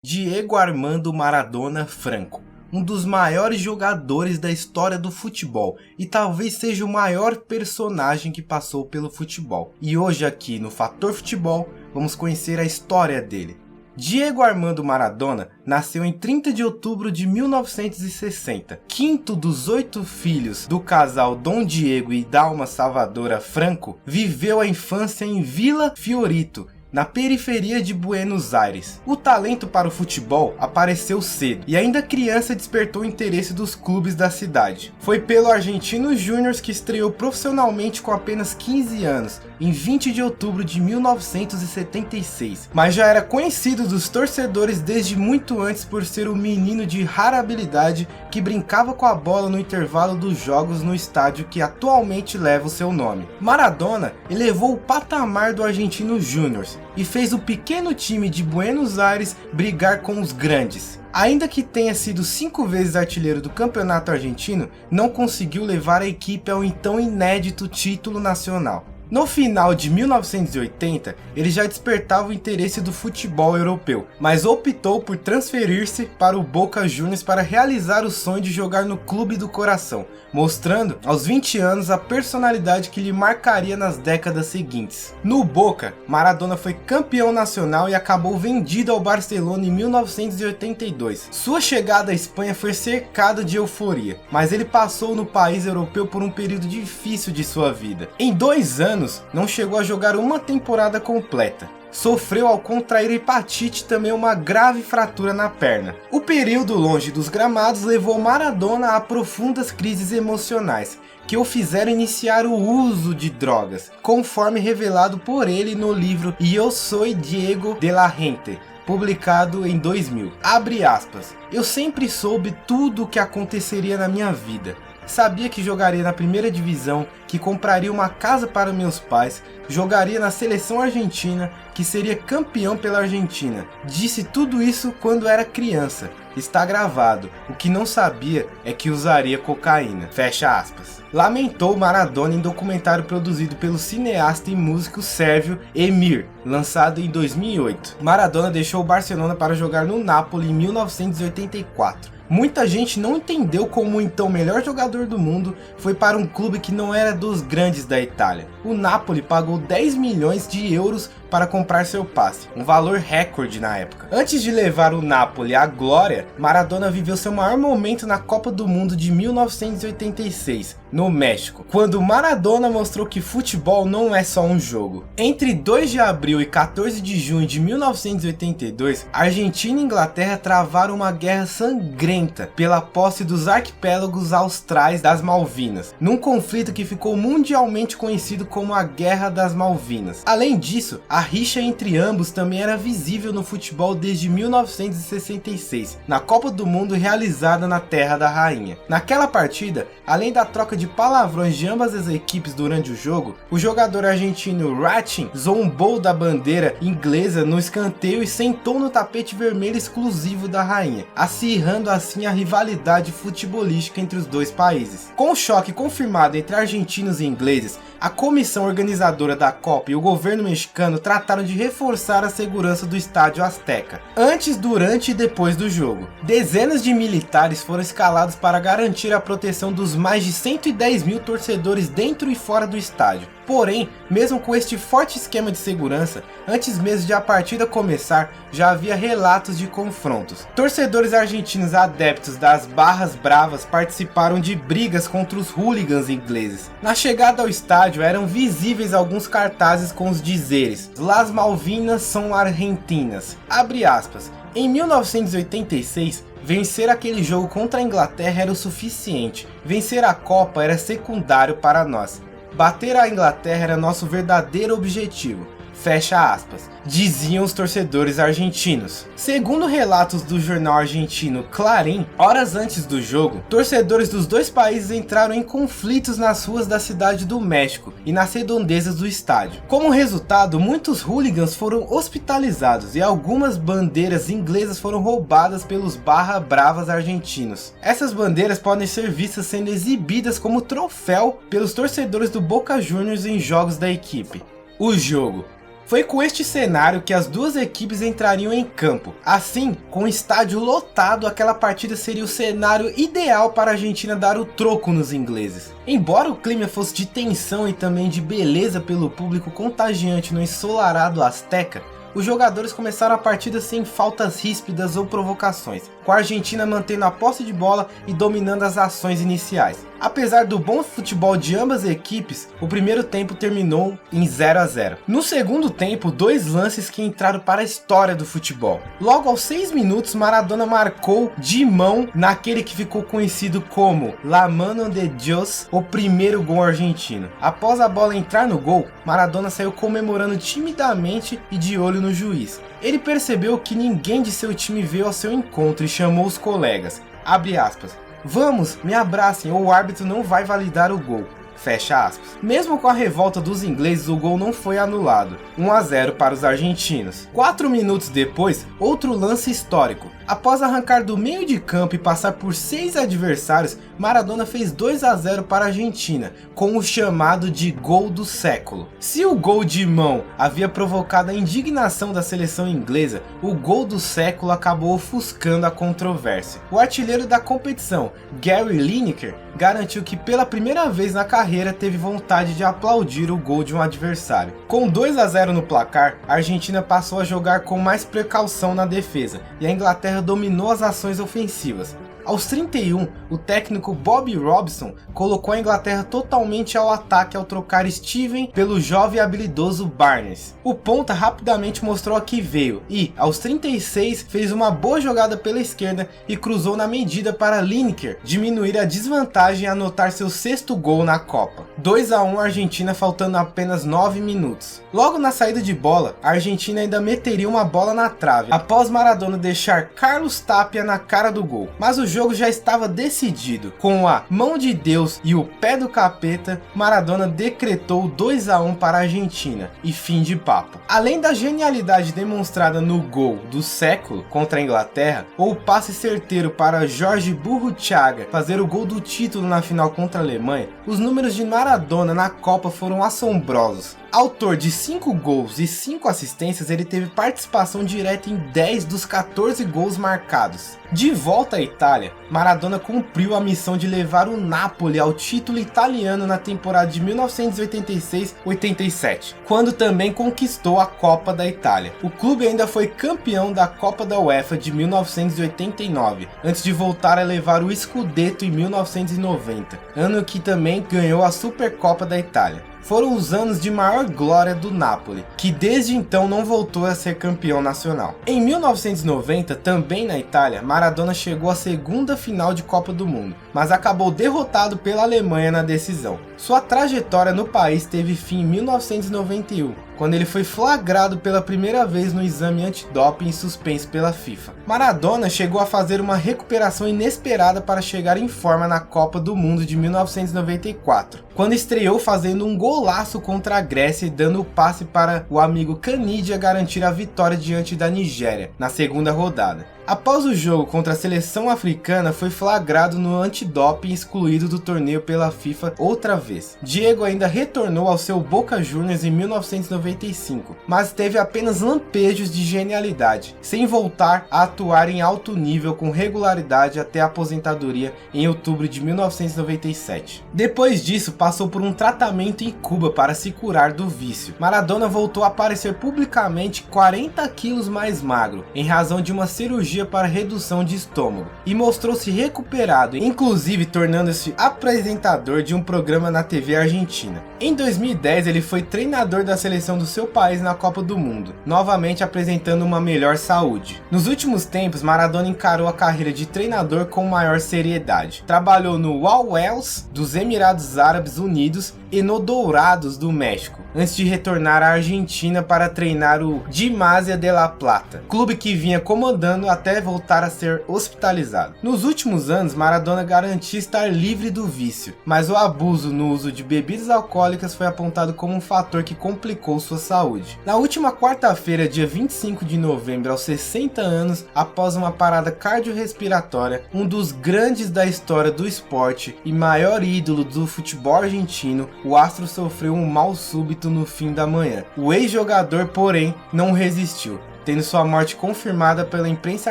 Diego Armando Maradona Franco, um dos maiores jogadores da história do futebol e talvez seja o maior personagem que passou pelo futebol. E hoje aqui no Fator Futebol vamos conhecer a história dele. Diego Armando Maradona nasceu em 30 de outubro de 1960. Quinto dos 8 filhos do casal Dom Diego e Dalma Salvadora Franco, viveu a infância em Vila Fiorito, na periferia de Buenos Aires. O talento para o futebol apareceu cedo e ainda criança despertou o interesse dos clubes da cidade. Foi pelo Argentinos Júnior que estreou profissionalmente com apenas 15 anos, em 20 de outubro de 1976, mas já era conhecido dos torcedores desde muito antes por ser um menino de rara habilidade que brincava com a bola no intervalo dos jogos no estádio que atualmente leva o seu nome. Maradona elevou o patamar do Argentinos Júnior e fez o pequeno time de Buenos Aires brigar com os grandes. Ainda que tenha sido 5 vezes artilheiro do campeonato argentino, não conseguiu levar a equipe ao então inédito título nacional. No final de 1980, ele já despertava o interesse do futebol europeu, mas optou por transferir-se para o Boca Juniors para realizar o sonho de jogar no clube do coração, mostrando aos 20 anos a personalidade que lhe marcaria nas décadas seguintes. No Boca, Maradona foi campeão nacional e acabou vendido ao Barcelona em 1982. Sua chegada à Espanha foi cercada de euforia, mas ele passou no país europeu por um período difícil de sua vida. Em 2 anos, não chegou a jogar uma temporada completa. Sofreu ao contrair hepatite e também uma grave fratura na perna. O período longe dos gramados levou Maradona a profundas crises emocionais, que o fizeram iniciar o uso de drogas, conforme revelado por ele no livro Eu Soy Diego de la Gente, publicado em 2000. Abre aspas. Eu sempre soube tudo o que aconteceria na minha vida. Sabia que jogaria na primeira divisão, que compraria uma casa para meus pais, jogaria na seleção argentina, que seria campeão pela Argentina. Disse tudo isso quando era criança. Está gravado. O que não sabia é que usaria cocaína. Fecha aspas. Lamentou Maradona em documentário produzido pelo cineasta e músico sérvio Emir, lançado em 2008. Maradona deixou o Barcelona para jogar no Napoli em 1984. Muita gente não entendeu como o então melhor jogador do mundo foi para um clube que não era dos grandes da Itália. O Napoli pagou 10 milhões de euros para comprar seu passe, um valor recorde na época. Antes de levar o Napoli à glória, Maradona viveu seu maior momento na Copa do Mundo de 1986, no México, quando Maradona mostrou que futebol não é só um jogo. Entre 2 de abril e 14 de junho de 1982, Argentina e Inglaterra travaram uma guerra sangrenta pela posse dos arquipélagos austrais das Malvinas, num conflito que ficou mundialmente conhecido como a Guerra das Malvinas. Além disso, a rixa entre ambos também era visível no futebol desde 1966, na Copa do Mundo realizada na Terra da Rainha. Naquela partida, além da troca de palavrões de ambas as equipes durante o jogo, o jogador argentino Ratin zombou da bandeira inglesa no escanteio e sentou no tapete vermelho exclusivo da rainha, acirrando assim a rivalidade futebolística entre os dois países. Com o choque confirmado entre argentinos e ingleses, a comissão organizadora da Copa e o governo mexicano trataram de reforçar a segurança do estádio Azteca, antes, durante e depois do jogo. Dezenas de militares foram escalados para garantir a proteção dos mais de 110 mil torcedores dentro e fora do estádio. Porém, mesmo com este forte esquema de segurança, antes mesmo de a partida começar, já havia relatos de confrontos. Torcedores argentinos adeptos das Barras Bravas participaram de brigas contra os hooligans ingleses. Na chegada ao estádio eram visíveis alguns cartazes com os dizeres "Las Malvinas são argentinas". Abre aspas. Em 1986, vencer aquele jogo contra a Inglaterra era o suficiente. Vencer a Copa era secundário para nós. Bater a Inglaterra era nosso verdadeiro objetivo. Fecha aspas, diziam os torcedores argentinos. Segundo relatos do jornal argentino Clarín, horas antes do jogo, torcedores dos dois países entraram em conflitos nas ruas da cidade do México e nas redondezas do estádio. Como resultado, muitos hooligans foram hospitalizados e algumas bandeiras inglesas foram roubadas pelos Barra Bravas argentinos. Essas bandeiras podem ser vistas sendo exibidas como troféu pelos torcedores do Boca Juniors em jogos da equipe. O jogo Foi com este cenário que as duas equipes entrariam em campo. Assim, com o estádio lotado, aquela partida seria o cenário ideal para a Argentina dar o troco nos ingleses. Embora o clima fosse de tensão e também de beleza pelo público contagiante no ensolarado Azteca, os jogadores começaram a partida sem faltas ríspidas ou provocações, com a Argentina mantendo a posse de bola e dominando as ações iniciais. Apesar do bom futebol de ambas as equipes, o primeiro tempo terminou em 0 a 0. No segundo tempo, dois lances que entraram para a história do futebol. Logo aos 6 minutos, Maradona marcou de mão naquele que ficou conhecido como La Mano de Dios, o primeiro gol argentino. Após a bola entrar no gol, Maradona saiu comemorando timidamente e de olho no juiz. Ele percebeu que ninguém de seu time veio ao seu encontro e chamou os colegas. Abre aspas. Vamos, me abracem ou o árbitro não vai validar o gol. Fecha aspas. Mesmo com a revolta dos ingleses, o gol não foi anulado. 1 a 0 para os argentinos. 4 minutos depois, outro lance histórico. Após arrancar do meio de campo e passar por 6 adversários, Maradona fez 2 a 0 para a Argentina, com o chamado de gol do século. Se o gol de mão havia provocado a indignação da seleção inglesa, o gol do século acabou ofuscando a controvérsia. O artilheiro da competição, Gary Lineker, garantiu que pela primeira vez na carreira teve vontade de aplaudir o gol de um adversário. Com 2 a 0 no placar, a Argentina passou a jogar com mais precaução na defesa e a Inglaterra dominou as ações ofensivas. Aos 31, o técnico Bobby Robson colocou a Inglaterra totalmente ao ataque ao trocar Steven pelo jovem e habilidoso Barnes. O ponta rapidamente mostrou a que veio e, aos 36, fez uma boa jogada pela esquerda e cruzou na medida para Lineker diminuir a desvantagem e anotar seu 6º gol na Copa. 2 a 1 Argentina faltando apenas 9 minutos. Logo na saída de bola, a Argentina ainda meteria uma bola na trave, após Maradona deixar Carlos Tapia na cara do gol. Mas o jogo já estava decidido. Com a mão de Deus e o pé do capeta, Maradona decretou 2 a 1 para a Argentina e fim de papo. Além da genialidade demonstrada no gol do século contra a Inglaterra, ou o passe certeiro para Jorge Burruchaga fazer o gol do título na final contra a Alemanha, os números de Maradona na Copa foram assombrosos. Autor de 5 gols e 5 assistências, ele teve participação direta em 10 dos 14 gols marcados. De volta à Itália, Maradona cumpriu a missão de levar o Napoli ao título italiano na temporada de 1986-87, quando também conquistou a Copa da Itália. O clube ainda foi campeão da Copa da UEFA de 1989, antes de voltar a levar o Scudetto em 1990, ano que também ganhou a Supercopa da Itália. Foram os anos de maior glória do Napoli, que desde então não voltou a ser campeão nacional. Em 1990, também na Itália, Maradona chegou à segunda final de Copa do Mundo, mas acabou derrotado pela Alemanha na decisão. Sua trajetória no país teve fim em 1991, quando ele foi flagrado pela primeira vez no exame antidoping suspenso pela FIFA. Maradona chegou a fazer uma recuperação inesperada para chegar em forma na Copa do Mundo de 1994, quando estreou fazendo um golaço contra a Grécia e dando o passe para o amigo Canidia garantir a vitória diante da Nigéria, na segunda rodada. Após o jogo contra a seleção africana, foi flagrado no antidoping e excluído do torneio pela FIFA outra vez. Diego ainda retornou ao seu Boca Juniors em 1995, mas teve apenas lampejos de genialidade, sem voltar a atuar em alto nível com regularidade até a aposentadoria em outubro de 1997. Depois disso, passou por um tratamento em Cuba para se curar do vício. Maradona voltou a aparecer publicamente 40 quilos mais magro, em razão de uma cirurgia para redução de estômago, e mostrou-se recuperado, inclusive tornando-se apresentador de um programa na TV argentina. Em 2010 ele foi treinador da seleção do seu país na Copa do Mundo, novamente apresentando uma melhor saúde. Nos últimos tempos, Maradona encarou a carreira de treinador com maior seriedade. Trabalhou no Al Wels dos Emirados Árabes Unidos e no Dourados do México, antes de retornar à Argentina para treinar o Gimnasia de La Plata, clube que vinha comandando até voltar a ser hospitalizado. Nos últimos anos, Maradona garantia estar livre do vício, mas o abuso no uso de bebidas alcoólicas foi apontado como um fator que complicou sua saúde. Na última quarta-feira, dia 25 de novembro, aos 60 anos, após uma parada cardiorrespiratória, um dos grandes da história do esporte e maior ídolo do futebol argentino, o astro sofreu um mal súbito no fim da manhã. O ex-jogador, porém, não resistiu, tendo sua morte confirmada pela imprensa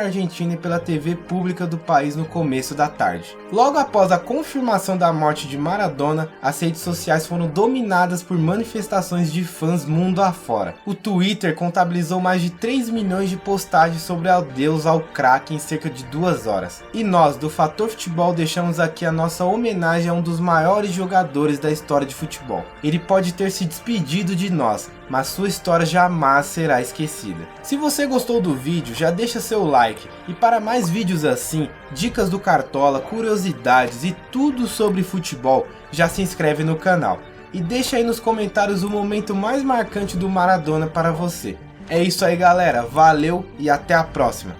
argentina e pela TV pública do país no começo da tarde. Logo após a confirmação da morte de Maradona, as redes sociais foram dominadas por manifestações de fãs mundo afora. O Twitter contabilizou mais de 3 milhões de postagens sobre adeus ao craque em cerca de 2 horas. E nós, do Fator Futebol, deixamos aqui a nossa homenagem a um dos maiores jogadores da história de futebol. Ele pode ter se despedido de nós, mas sua história jamais será esquecida. Se você gostou do vídeo, já deixa seu like, e para mais vídeos assim, dicas do Cartola, curiosidades e tudo sobre futebol, já se inscreve no canal. E deixa aí nos comentários o momento mais marcante do Maradona para você. É isso aí, galera, valeu e até a próxima.